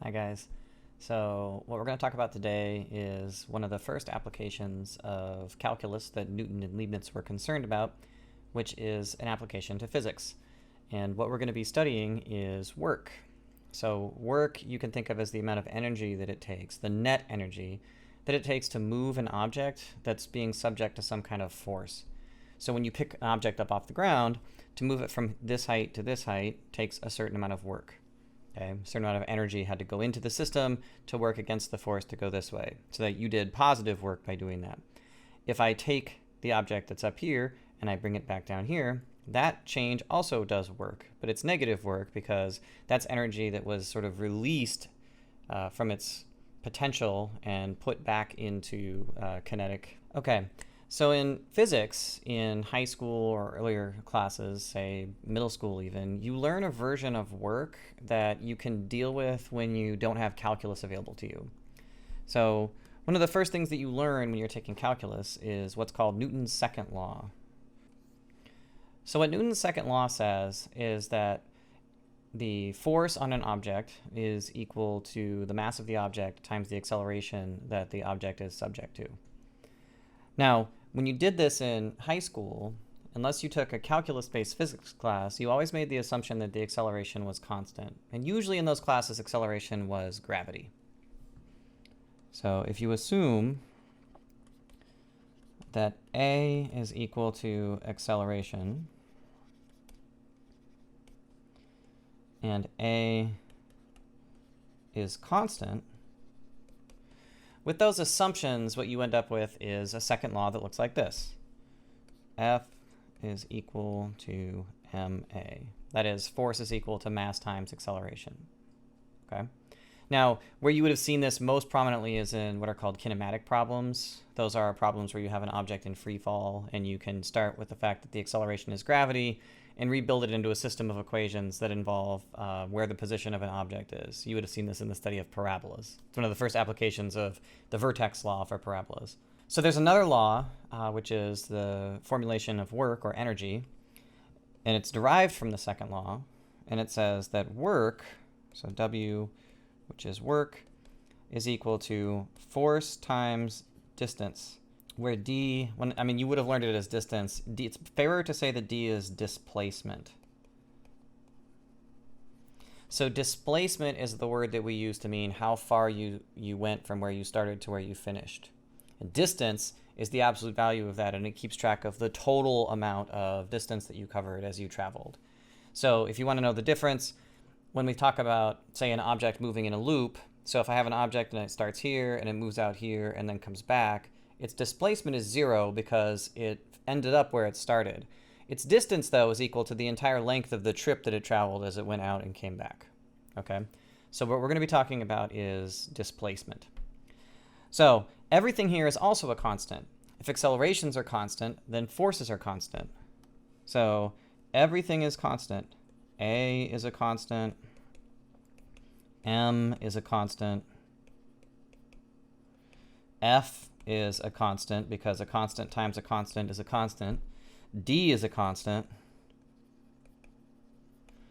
Hi guys. So what we're going to talk about today is one of the first applications of calculus that Newton and Leibniz were concerned about, which is an application to physics. And what we're going to be studying is work. So work you can think of as the amount of energy that it takes, the net energy that it takes to move an object that's being subject to some kind of force. So when you pick an object up off the ground, to move it from this height to this height takes a certain amount of work. Okay, a certain amount of energy had to go into the system to work against the force to go this way, so that you did positive work by doing that. If I take the object that's up here and I bring it back down here, that change also does work, but it's negative work because that's energy that was sort of released from its potential and put back into kinetic. Okay. So in physics, in high school or earlier classes, say middle school even, you learn a version of work that you can deal with when you don't have calculus available to you. So one of the first things that you learn when you're taking calculus is what's called Newton's second law. So what Newton's second law says is that the force on an object is equal to the mass of the object times the acceleration that the object is subject to. Now, when you did this in high school, unless you took a calculus-based physics class, you always made the assumption that the acceleration was constant. And usually in those classes, acceleration was gravity. So if you assume that A is equal to acceleration, and A is constant, with those assumptions, what you end up with is a second law that looks like this. F is equal to ma. That is, force is equal to mass times acceleration. Okay. Now, where you would have seen this most prominently is in what are called kinematic problems. Those are problems where you have an object in free fall, and you can start with the fact that the acceleration is gravity and rebuild it into a system of equations that involve where the position of an object is. You would have seen this in the study of parabolas. It's one of the first applications of the vertex law for parabolas. So there's another law, which is the formulation of work or energy, and it's derived from the second law, and it says that work, so W, which is work, is equal to force times distance, where D, you would have learned it as distance. D, it's fairer to say that D is displacement. So displacement is the word that we use to mean how far you went from where you started to where you finished. And distance is the absolute value of that, and it keeps track of the total amount of distance that you covered as you traveled. So if you want to know the difference, when we talk about, say, an object moving in a loop, so if I have an object and it starts here and it moves out here and then comes back, its displacement is 0 because it ended up where it started. Its distance, though, is equal to the entire length of the trip that it traveled as it went out and came back. Okay? So what we're going to be talking about is displacement. So everything here is also a constant. If accelerations are constant, then forces are constant. So everything is constant. A is a constant. M is a constant. F is a constant because a constant times a constant is a constant. D is a constant.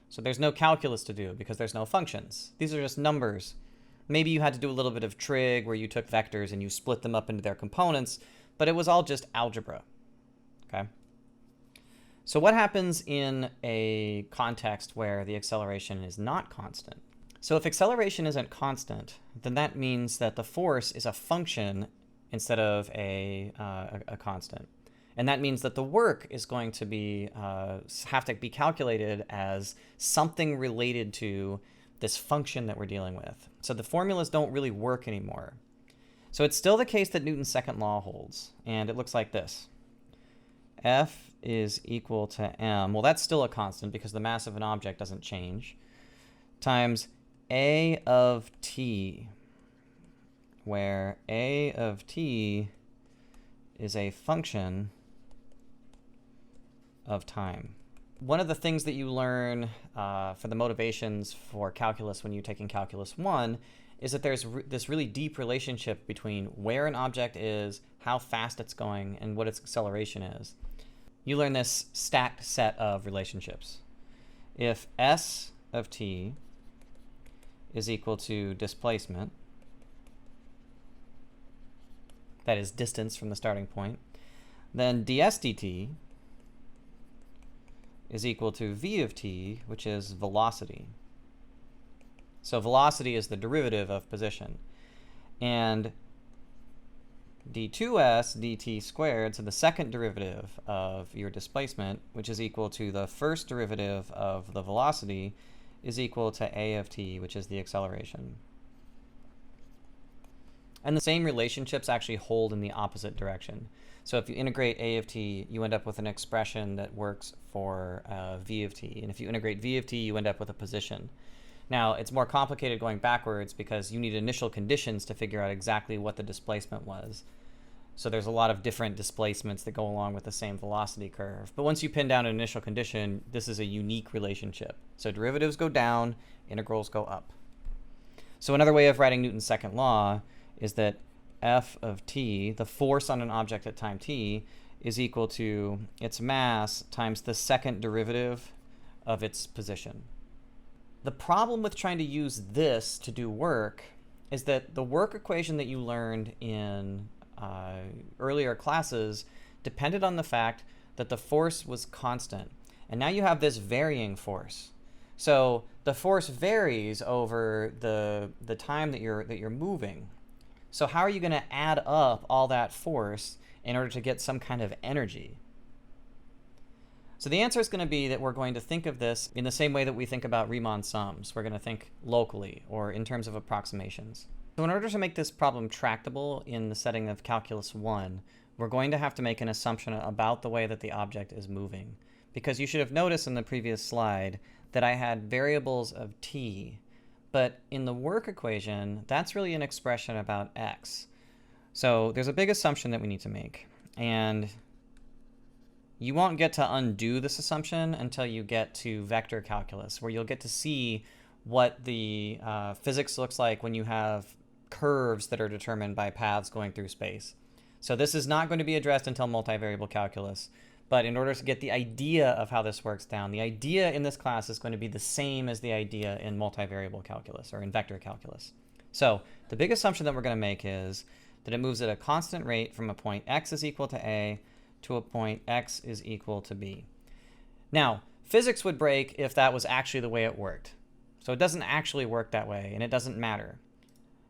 So there's no calculus to do because there's no functions. These are just numbers. Maybe you had to do a little bit of trig where you took vectors and you split them up into their components, but it was all just algebra. Okay? So what happens in a context where the acceleration is not constant? So if acceleration isn't constant, then that means that the force is a function instead of a constant. And that means that the work is going to be have to be calculated as something related to this function that we're dealing with. So the formulas don't really work anymore. So it's still the case that Newton's second law holds, and it looks like this. F is equal to m. Well, that's still a constant because the mass of an object doesn't change, times A of t, where A of t is a function of time. One of the things that you learn for the motivations for calculus when you're taking Calculus 1 is that there's this really deep relationship between where an object is, how fast it's going, and what its acceleration is. You learn this stacked set of relationships. If S of t is equal to displacement, that is distance from the starting point, then ds dt is equal to v of t, which is velocity. So velocity is the derivative of position. And d2s dt squared, so the second derivative of your displacement, which is equal to the first derivative of the velocity, is equal to a of t, which is the acceleration. And the same relationships actually hold in the opposite direction. So if you integrate a of t, you end up with an expression that works for v of t. And if you integrate v of t, you end up with a position. Now, it's more complicated going backwards because you need initial conditions to figure out exactly what the displacement was. So there's a lot of different displacements that go along with the same velocity curve. But once you pin down an initial condition, this is a unique relationship. So derivatives go down, integrals go up. So another way of writing Newton's second law is that F of t, the force on an object at time t, is equal to its mass times the second derivative of its position. The problem with trying to use this to do work is that the work equation that you learned in earlier classes depended on the fact that the force was constant. And now you have this varying force. So the force varies over the time that you're moving. So how are you going to add up all that force in order to get some kind of energy? So the answer is going to be that we're going to think of this in the same way that we think about Riemann sums. We're going to think locally or in terms of approximations. So in order to make this problem tractable in the setting of Calculus 1, we're going to have to make an assumption about the way that the object is moving. Because you should have noticed in the previous slide that I had variables of t. But in the work equation, that's really an expression about x. So there's a big assumption that we need to make. And you won't get to undo this assumption until you get to vector calculus, where you'll get to see what the physics looks like when you have curves that are determined by paths going through space. So this is not going to be addressed until multivariable calculus. But in order to get the idea of how this works down, the idea in this class is going to be the same as the idea in multivariable calculus or in vector calculus. So the big assumption that we're going to make is that it moves at a constant rate from a point x is equal to a to a point x is equal to b. Now, physics would break if that was actually the way it worked. So it doesn't actually work that way, and it doesn't matter.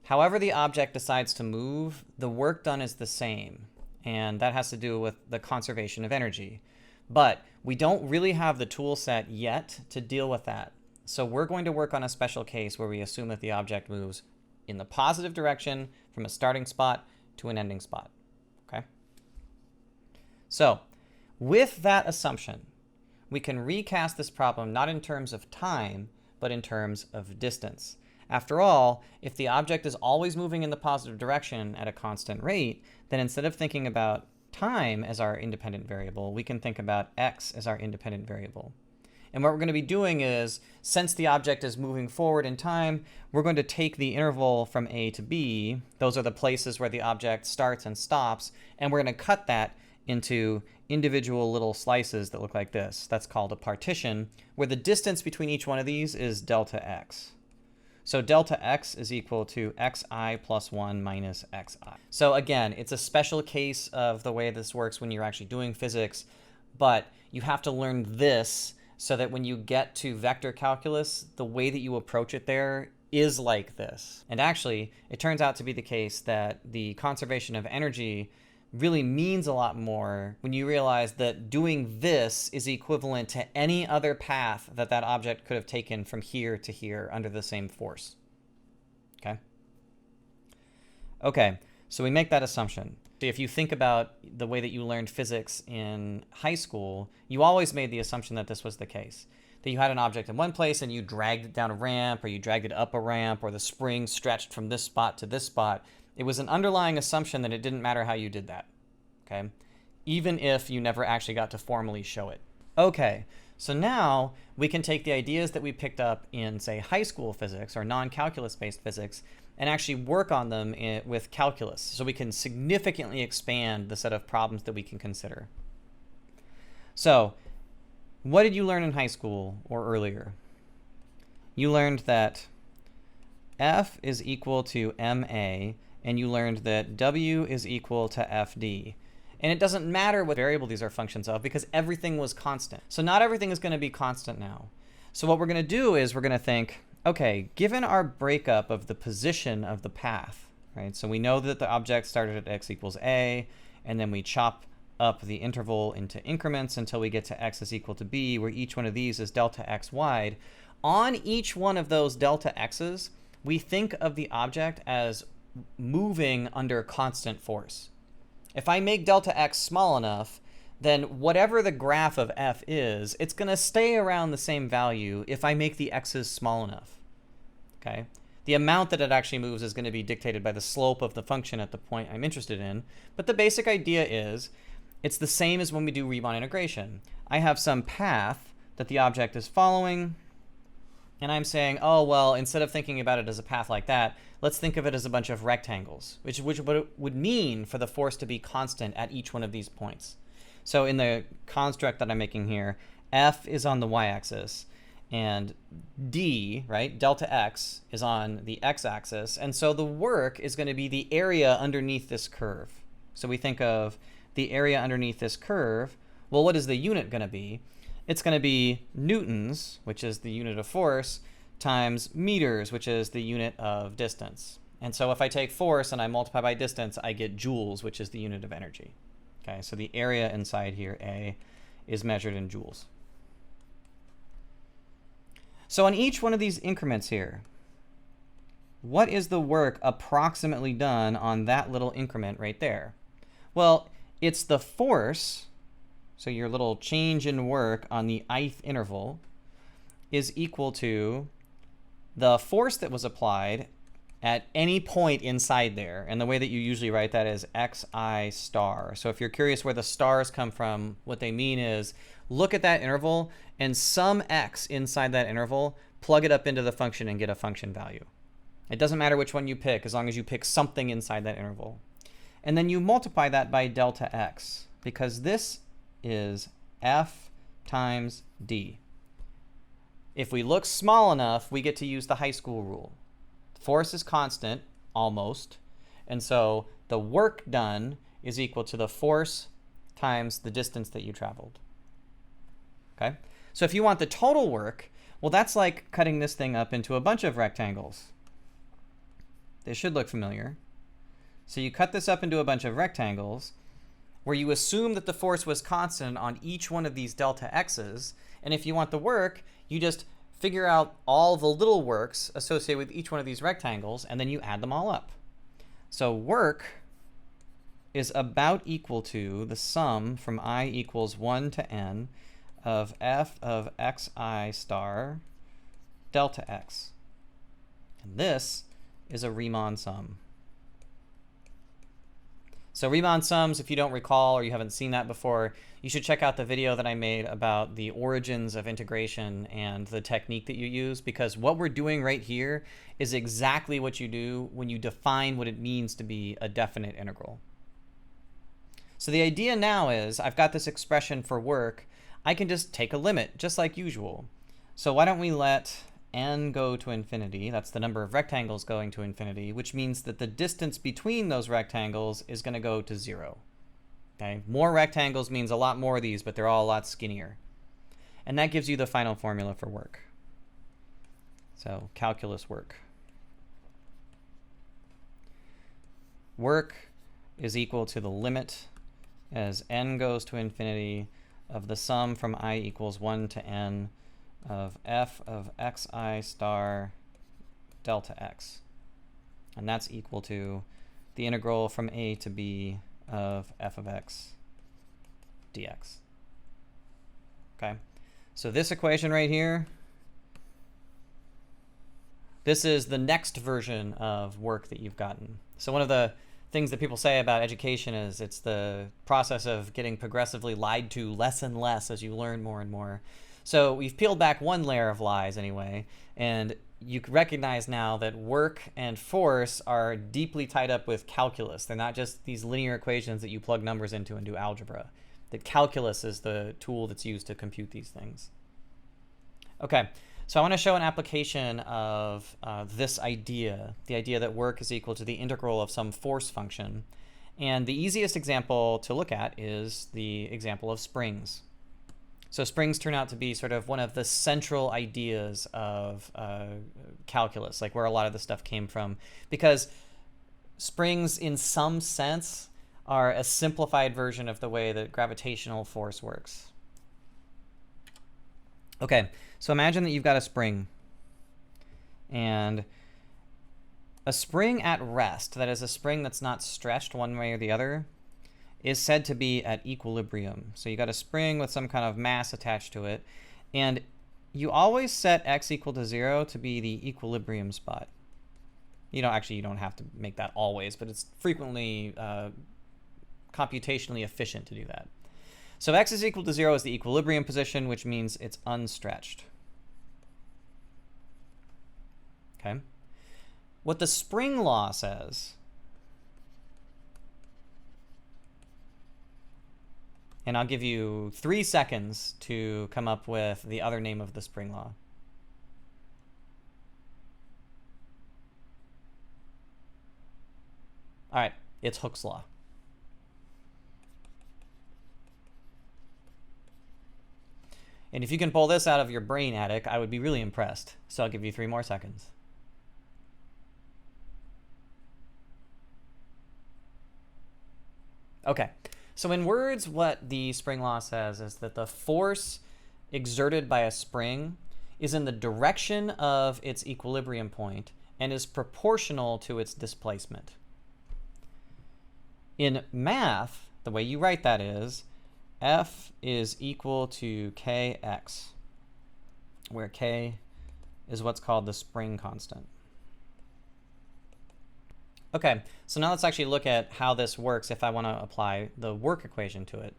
However the object decides to move, the work done is the same. And that has to do with the conservation of energy. But we don't really have the tool set yet to deal with that. So we're going to work on a special case where we assume that the object moves in the positive direction from a starting spot to an ending spot. Okay? So with that assumption, we can recast this problem not in terms of time, but in terms of distance. After all, if the object is always moving in the positive direction at a constant rate, then instead of thinking about time as our independent variable, we can think about x as our independent variable. And what we're going to be doing is, since the object is moving forward in time, we're going to take the interval from a to b, those are the places where the object starts and stops, and we're going to cut that into individual little slices that look like this. That's called a partition, where the distance between each one of these is delta x. So delta x is equal to xi plus 1 minus xi. So again, it's a special case of the way this works when you're actually doing physics, but you have to learn this so that when you get to vector calculus, the way that you approach it there is like this. And actually, it turns out to be the case that the conservation of energy really means a lot more when you realize that doing this is equivalent to any other path that that object could have taken from here to here under the same force. Okay? Okay, so we make that assumption. If you think about the way that you learned physics in high school, you always made the assumption that this was the case. That you had an object in one place and you dragged it down a ramp, or you dragged it up a ramp, or the spring stretched from this spot to this spot. It was an underlying assumption that it didn't matter how you did that, okay? Even if you never actually got to formally show it. Okay, so now we can take the ideas that we picked up in, say, high school physics or non-calculus-based physics and actually work on them with calculus, so we can significantly expand the set of problems that we can consider. So, what did you learn in high school or earlier? You learned that F is equal to MA, and you learned that W is equal to FD. And it doesn't matter what variable these are functions of because everything was constant. So not everything is going to be constant now. So what we're going to do is we're going to think, okay, given our breakup of the position of the path, right? So we know that the object started at x equals a, and then we chop up the interval into increments until we get to x is equal to b, where each one of these is delta x wide. On each one of those delta x's, we think of the object as moving under constant force. If I make delta x small enough, then whatever the graph of f is, it's going to stay around the same value if I make the x's small enough. Okay? The amount that it actually moves is going to be dictated by the slope of the function at the point I'm interested in, but the basic idea is it's the same as when we do Riemann integration. I have some path that the object is following, and I'm saying, oh, well, instead of thinking about it as a path like that, let's think of it as a bunch of rectangles, which what it would mean for the force to be constant at each one of these points. So in the construct that I'm making here, F is on the y-axis, and D, right, delta x, is on the x-axis. And so the work is going to be the area underneath this curve. So we think of the area underneath this curve. Well, what is the unit going to be? It's going to be newtons, which is the unit of force, times meters, which is the unit of distance. And so if I take force and I multiply by distance, I get joules, which is the unit of energy. Okay, so the area inside here, A, is measured in joules. So on each one of these increments here, what is the work approximately done on that little increment right there? Well, it's the force, so your little change in work on the ith interval is equal to the force that was applied at any point inside there. And the way that you usually write that is xi star. So if you're curious where the stars come from, what they mean is look at that interval and some x inside that interval, plug it up into the function and get a function value. It doesn't matter which one you pick as long as you pick something inside that interval. And then you multiply that by delta x because this is f times d. If we look small enough, we get to use the high school rule. Force is constant, almost, and so the work done is equal to the force times the distance that you traveled. Okay? So if you want the total work, well, that's like cutting this thing up into a bunch of rectangles. They should look familiar. So you cut this up into a bunch of rectangles where you assume that the force was constant on each one of these delta x's, and if you want the work, you just figure out all the little works associated with each one of these rectangles, and then you add them all up. So work is about equal to the sum from I equals 1 to n of f of xi star delta x. And this is a Riemann sum. So Riemann sums, if you don't recall or you haven't seen that before, you should check out the video that I made about the origins of integration and the technique that you use, because what we're doing right here is exactly what you do when you define what it means to be a definite integral. So the idea now is I've got this expression for work. I can just take a limit, just like usual. So why don't we let n go to infinity? That's the number of rectangles going to infinity, which means that the distance between those rectangles is going to go to 0. Okay? More rectangles means a lot more of these, but they're all a lot skinnier. And that gives you the final formula for work. So calculus work. Work is equal to the limit as n goes to infinity of the sum from I equals 1 to n of f of xi star delta x. And that's equal to the integral from a to b of f of x dx. Okay, so this equation right here, this is the next version of work that you've gotten. So one of the things that people say about education is it's the process of getting progressively lied to less and less as you learn more and more. So we've peeled back one layer of lies anyway, and you recognize now that work and force are deeply tied up with calculus. They're not just these linear equations that you plug numbers into and do algebra. That calculus is the tool that's used to compute these things. Okay, So I want to show an application of this idea, the idea that work is equal to the integral of some force function. And the easiest example to look at is the example of springs. So springs turn out to be sort of one of the central ideas of calculus, like where a lot of the stuff came from, because springs in some sense are a simplified version of the way that gravitational force works. Okay, so imagine that you've got a spring, and a spring at rest, that is a spring that's not stretched one way or the other, is said to be at equilibrium. So you got a spring with some kind of mass attached to it, and you always set x equal to 0 to be the equilibrium spot. You don't have to make that always, but it's frequently computationally efficient to do that. So x is equal to 0 is the equilibrium position, which means it's unstretched. Okay. What the spring law says, and I'll give you 3 seconds to come up with the other name of the spring law. All right, it's Hooke's law. And if you can pull this out of your brain attic, I would be really impressed. So I'll give you 3 more seconds. Okay, so in words, what the spring law says is that the force exerted by a spring is in the direction of its equilibrium point and is proportional to its displacement. In math, the way you write that is F is equal to kx, where k is what's called the spring constant. Okay, so now let's actually look at how this works if I want to apply the work equation to it.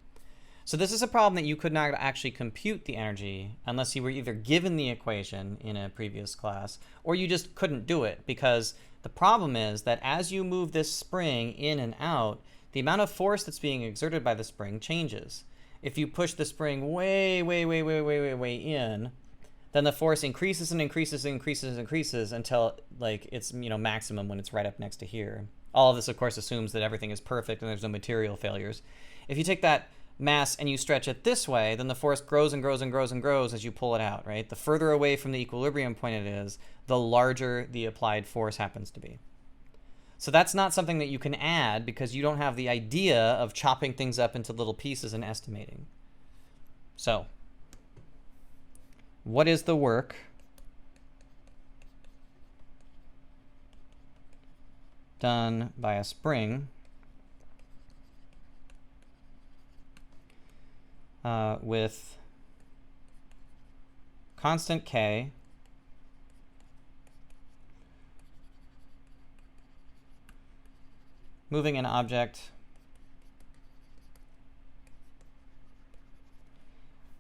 So this is a problem that you could not actually compute the energy unless you were either given the equation in a previous class or you just couldn't do it, because the problem is that as you move this spring in and out, the amount of force that's being exerted by the spring changes. If you push the spring way in, then the force increases and increases and increases and increases until like it's maximum when it's right up next to here. All of this, of course, assumes that everything is perfect and there's no material failures. If you take that mass and you stretch it this way, then the force grows and grows and grows and grows as you pull it out, right? The further away from the equilibrium point it is, the larger the applied force happens to be. So that's not something that you can add because you don't have the idea of chopping things up into little pieces and estimating. So, what is the work done by a spring with constant k moving an object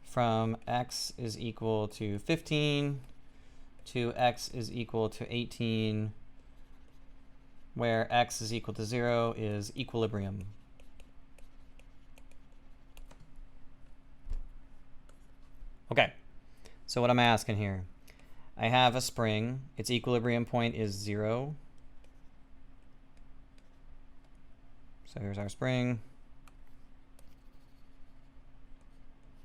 from x is equal to 15 to x is equal to 18, where x is equal to 0 is equilibrium. Okay, so what am I asking here? I have a spring. Its equilibrium point is 0. So here's our spring.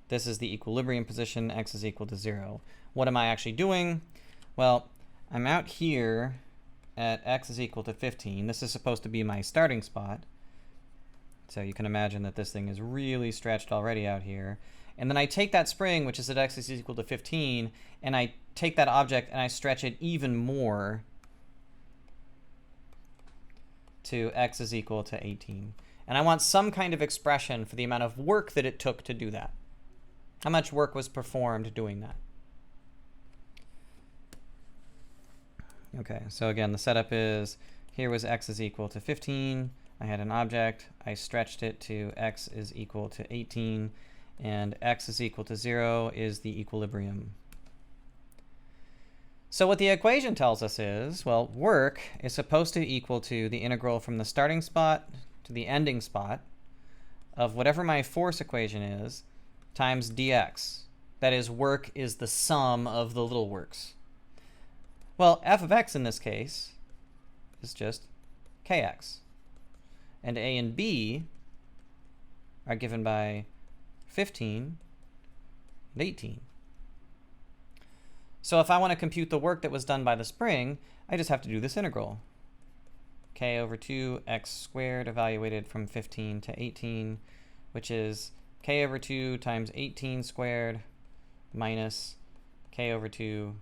This is the equilibrium position. X is equal to 0. What am I actually doing? Well, I'm out here at x is equal to 15. This is supposed to be my starting spot. So you can imagine that this thing is really stretched already out here. And then I take that spring, which is at x is equal to 15, and I take that object and I stretch it even more to x is equal to 18. And I want some kind of expression for the amount of work that it took to do that. How much work was performed doing that? Okay, so again, the setup is here was x is equal to 15. I had an object. I stretched it to x is equal to 18. And x is equal to 0 is the equilibrium. So what the equation tells us is, well, work is supposed to equal to the integral from the starting spot to the ending spot of whatever my force equation is times dx. That is, work is the sum of the little works. Well, f of x in this case is just kx. And a and b are given by 15 and 18. So if I want to compute the work that was done by the spring, I just have to do this integral. K over 2 x squared evaluated from 15 to 18, which is k over 2 times 18 squared minus k over 2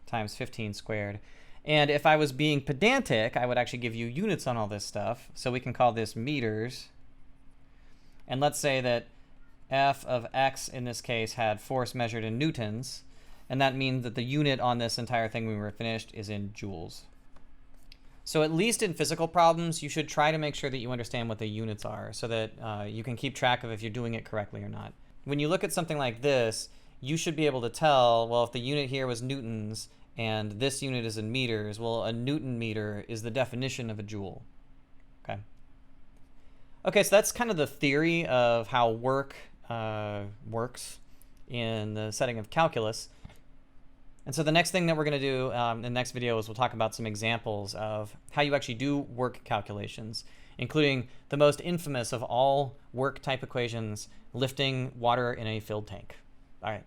times 15 squared. And if I was being pedantic, I would actually give you units on all this stuff. So we can call this meters. And let's say that f of x in this case had force measured in newtons. And that means that the unit on this entire thing when we were finished is in joules. So at least in physical problems, you should try to make sure that you understand what the units are so that you can keep track of if you're doing it correctly or not. When you look at something like this, you should be able to tell, well, if the unit here was newtons and this unit is in meters, well, a newton meter is the definition of a joule. Okay. Okay, so that's kind of the theory of how work works in the setting of calculus. And so the next thing that we're going to do in the next video is we'll talk about some examples of how you actually do work calculations, including the most infamous of all work type equations, lifting water in a filled tank. All right.